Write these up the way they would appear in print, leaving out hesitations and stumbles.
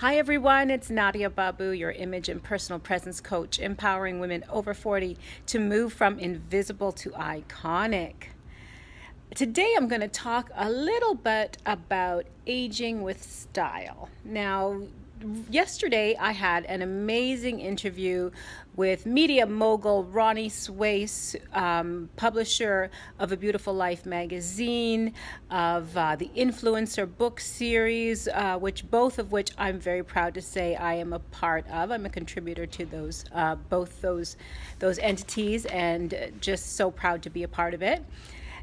Hi everyone, it's Nadia Babu, your image and personal presence coach, empowering women over 40 to move from invisible to iconic. Today I'm going to talk a little bit about aging with style. Now, yesterday I had an amazing interview with media mogul Ronnie Swace, publisher of A Beautiful Life magazine, of the Influencer book series, both of which I'm very proud to say I am a part of. I'm a contributor to both those entities, and just so proud to be a part of it.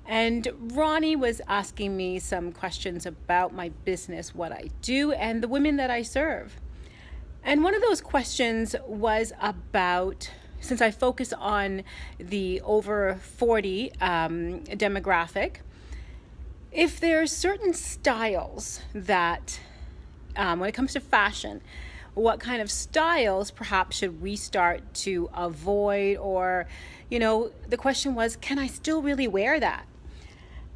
And Ronnie was asking me some questions about my business, what I do, and the women that I serve. And one of those questions was about, since I focus on the over 40 demographic, if there are certain styles that, when it comes to fashion, what kind of styles perhaps should we start to avoid? Or, the question was, can I still really wear that?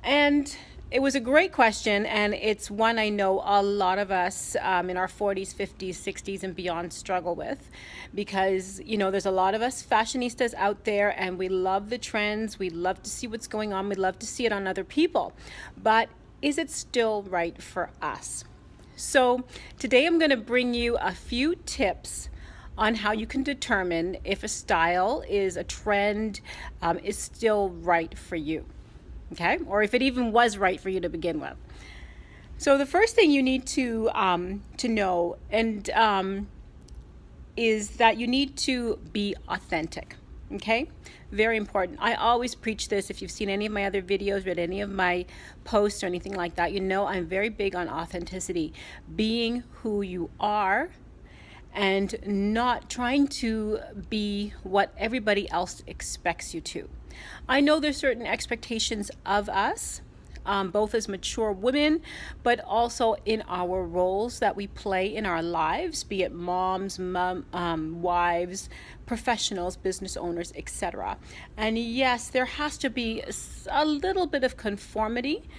And it was a great question, and it's one I know a lot of us in our 40s, 50s, 60s, and beyond struggle with, because, there's a lot of us fashionistas out there, and we love the trends, we love to see what's going on, we love to see it on other people, but is it still right for us? So today I'm going to bring you a few tips on how you can determine if a style is a trend, is still right for you. Okay, or if it even was right for you to begin with. So the first thing you need to know is that you need to be authentic. Okay, very important. I always preach this. If you've seen any of my other videos, read any of my posts or anything like that, I'm very big on authenticity, being who you are, and not trying to be what everybody else expects you to. I know there's certain expectations of us, both as mature women, but also in our roles that we play in our lives, be it moms, wives, professionals, business owners, etc. And yes, there has to be a little bit of conformity.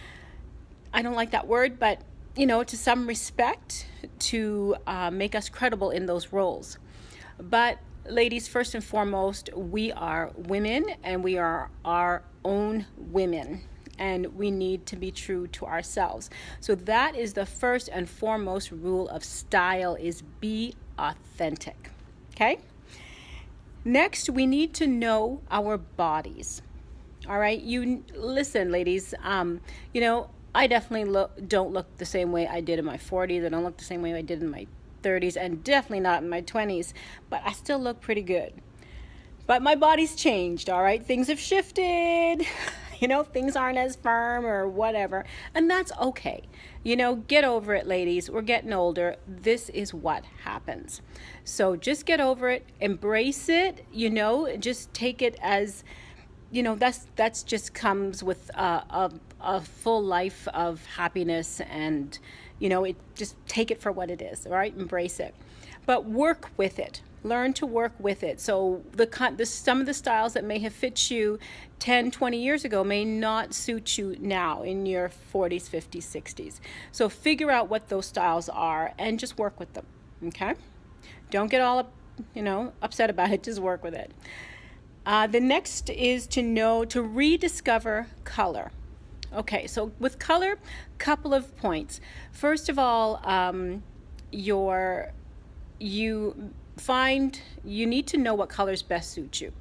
I don't like that word, but to some respect, to make us credible in those roles. But ladies, first and foremost, we are women, and we are our own women, and we need to be true to ourselves. So that is the first and foremost rule of style, is be authentic. Okay? Next, we need to know our bodies. All right? Listen, ladies, I definitely don't look the same way I did in my 40s. I don't look the same way I did in my 30s, and definitely not in my 20s, but I still look pretty good. But my body's changed, all right? Things have shifted. Things aren't as firm or whatever, and that's okay. Get over it, ladies. We're getting older. This is what happens. So just get over it, embrace it, just take it as, that's just comes with a full life of happiness, and just take it for what it is, all right? Embrace it, but work with it. Learn to work with it. So some of the styles that may have fit you 10, 20 years ago may not suit you now in your 40s, 50s, 60s. So figure out what those styles are and just work with them, okay? Don't get all upset about it. Just work with it. The next is to rediscover color. Okay, so with color, couple of points. First of all, you need to know what colors best suit you.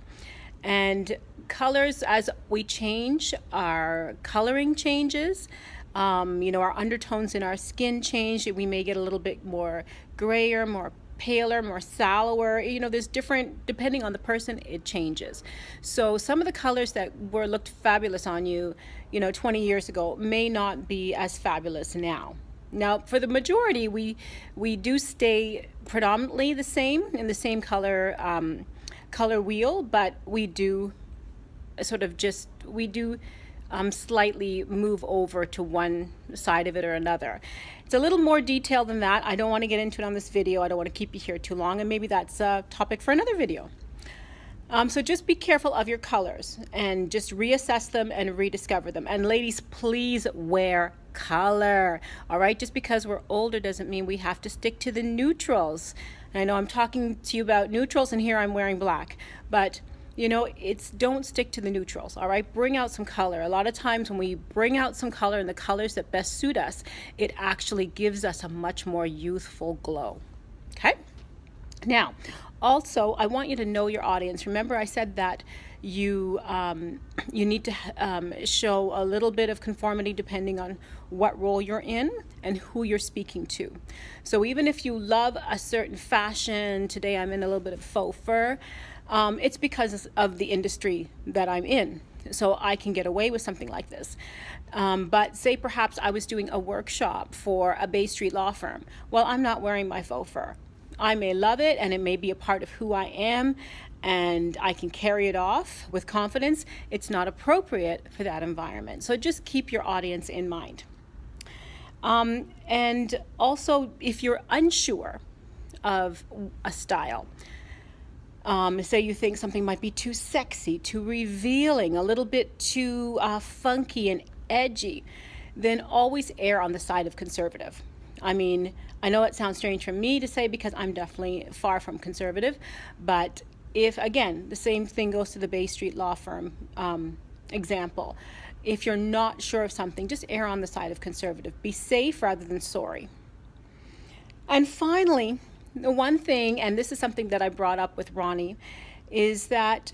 And colors, as we change, our coloring changes. Our undertones in our skin change. We may get a little bit more grayer, more paler, more sallower. There's different, depending on the person, it changes. So some of the colors that looked fabulous on you, 20 years ago may not be as fabulous now. Now, for the majority, we do stay predominantly the same, in the same color wheel, but we do slightly move over to one side of it or another. It's a little more detailed than that. I don't want to get into it on this video. I don't want to keep you here too long, and maybe that's a topic for another video. So just be careful of your colors and just reassess them and rediscover them. And ladies, please wear color. All right, just because we're older doesn't mean we have to stick to the neutrals. And I know I'm talking to you about neutrals, and here I'm wearing black, but you know, it's don't stick to the neutrals. All right, bring out some color. A lot of times when we bring out some color and the colors that best suit us, it actually gives us a much more youthful glow. Okay. Now, also, I want you to know your audience. Remember, I said that you need to show a little bit of conformity depending on what role you're in and who you're speaking to. So even if you love a certain fashion, today I'm in a little bit of faux fur, it's because of the industry that I'm in. So I can get away with something like this. But say perhaps I was doing a workshop for a Bay Street law firm. Well, I'm not wearing my faux fur. I may love it and it may be a part of who I am and I can carry it off with confidence. It's not appropriate for that environment. So just keep your audience in mind. And also, if you're unsure of a style, say you think something might be too sexy, too revealing, a little bit too funky and edgy, then always err on the side of conservative. I mean, I know it sounds strange for me to say because I'm definitely far from conservative, but if, again, the same thing goes to the Bay Street law firm example. If you're not sure of something, just err on the side of conservative. Be safe rather than sorry. And finally, the one thing, and this is something that I brought up with Ronnie, is that,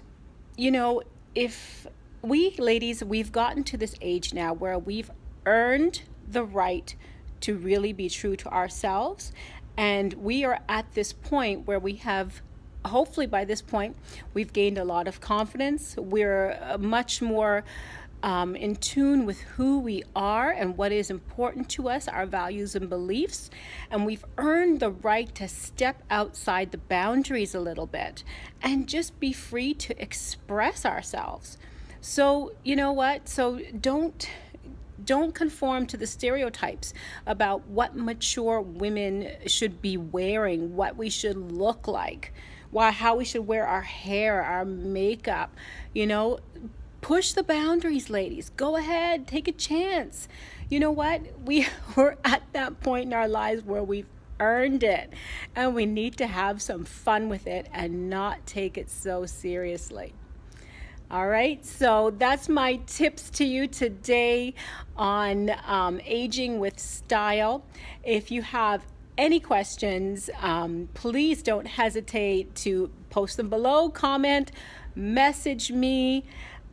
you know, if we ladies, we've gotten to this age now where we've earned the right to really be true to ourselves. And we are at this point where we have, hopefully by this point, we've gained a lot of confidence. We're much more in tune with who we are and what is important to us, our values and beliefs. And we've earned the right to step outside the boundaries a little bit and just be free to express ourselves. So, you know what? So don't conform to the stereotypes about what mature women should be wearing, what we should look like, how we should wear our hair, our makeup. You know, push the boundaries, ladies. Go ahead, take a chance. You know what? We're at that point in our lives where we've earned it, and we need to have some fun with it and not take it so seriously. All right, so that's my tips to you today on aging with style. If you have any questions, please don't hesitate to post them below, comment, message me.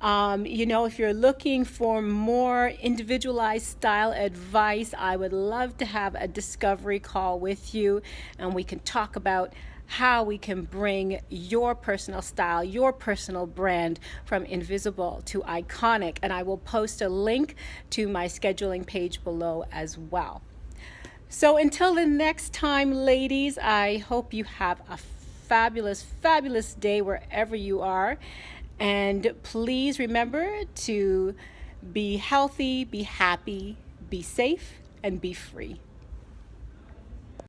You know, if you're looking for more individualized style advice, I would love to have a discovery call with you, and we can talk about how we can bring your personal style, your personal brand from invisible to iconic. And I will post a link to my scheduling page below as well. So until the next time, ladies, I hope you have a fabulous, fabulous day wherever you are. And please remember to be healthy, be happy, be safe, and be free.